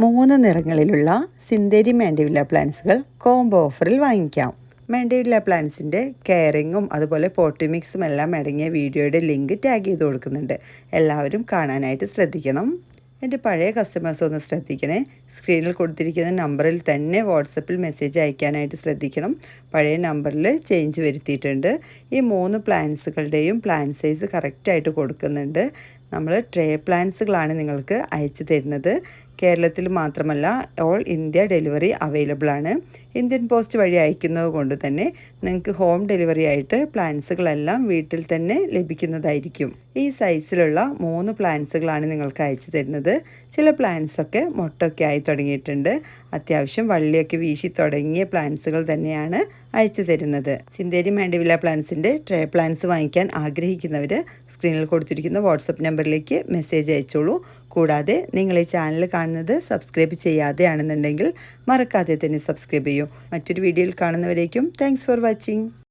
3 നിറങ്ങളിലുള്ള സിന്തേരി mandevilla പ്ലാന്റ്സുകൾ combo ഓഫറിൽ വാങ്ങിക്കാം. മാൻഡിവില്ല പ്ലാന്റ്സിൻ്റെ കെയറിങ്ങും അതുപോലെ പോട്ടി മിക്സും എല്ലാം അടങ്ങിയ വീഡിയോയുടെ ലിങ്ക് ടാഗ് ചെയ്ത് കൊടുക്കുന്നുണ്ട്. എല്ലാവരും കാണാനായിട്ട് ശ്രദ്ധിക്കണം. എൻ്റെ പഴയ കസ്റ്റമേഴ്സ് ഒന്ന് ശ്രദ്ധിക്കണേ. സ്ക്രീനിൽ കൊടുത്തിരിക്കുന്ന നമ്പറിൽ തന്നെ വാട്സപ്പിൽ മെസ്സേജ് അയക്കാനായിട്ട് ശ്രദ്ധിക്കണം. പഴയ നമ്പറിൽ ചേഞ്ച് വരുത്തിയിട്ടുണ്ട്. ഈ 3 പ്ലാന്റ്സുകളുടെയും പ്ലാന്റ് സൈസ് കറക്റ്റായിട്ട് കൊടുക്കുന്നുണ്ട്. നമ്മൾ ട്രേ പ്ലാന്റ്സുകളാണ് നിങ്ങൾക്ക് അയച്ചു തരുന്നത്. കേരളത്തിൽ മാത്രമല്ല ഓൾ ഇന്ത്യ ഡെലിവറി അവൈലബിൾ ആണ്. ഇന്ത്യൻ പോസ്റ്റ് വഴി അയക്കുന്നത് കൊണ്ട് തന്നെ നിങ്ങൾക്ക് ഹോം ഡെലിവറി ആയിട്ട് പ്ലാന്റ്സുകളെല്ലാം വീട്ടിൽ തന്നെ ലഭിക്കുന്നതായിരിക്കും. ഈ സൈസിലുള്ള 3 പ്ലാന്റ്സുകളാണ് നിങ്ങൾക്ക് അയച്ചു തരുന്നത്. ചില പ്ലാന്റ്സൊക്കെ മൊട്ടൊക്കെ ആയി തുടങ്ങിയിട്ടുണ്ട്. അത്യാവശ്യം വള്ളിയൊക്കെ വീശി തുടങ്ങിയ പ്ലാന്റ്സുകൾ തന്നെയാണ് അയച്ചു തരുന്നത്. സിന്തേരി മാൻഡിവില്ല പ്ലാന്റ്സിൻ്റെ ട്രേ പ്ലാന്റ്സ് വാങ്ങിക്കാൻ ആഗ്രഹിക്കുന്നവർ സ്ക്രീനിൽ കൊടുത്തിരിക്കുന്ന വാട്സപ്പ് നമ്പറിലേക്ക് മെസ്സേജ് അയച്ചോളൂ. കൂടാതെ നിങ്ങൾ ഈ ചാനൽ കാണുന്നത് സബ്സ്ക്രൈബ് ചെയ്യാതെയാണെന്നുണ്ടെങ്കിൽ മറക്കാതെ തന്നെ സബ്സ്ക്രൈബ് ചെയ്യൂ. മറ്റൊരു വീഡിയോയിൽ കാണുന്നവരേക്കും താങ്ക്സ് ഫോർ വാച്ചിങ്.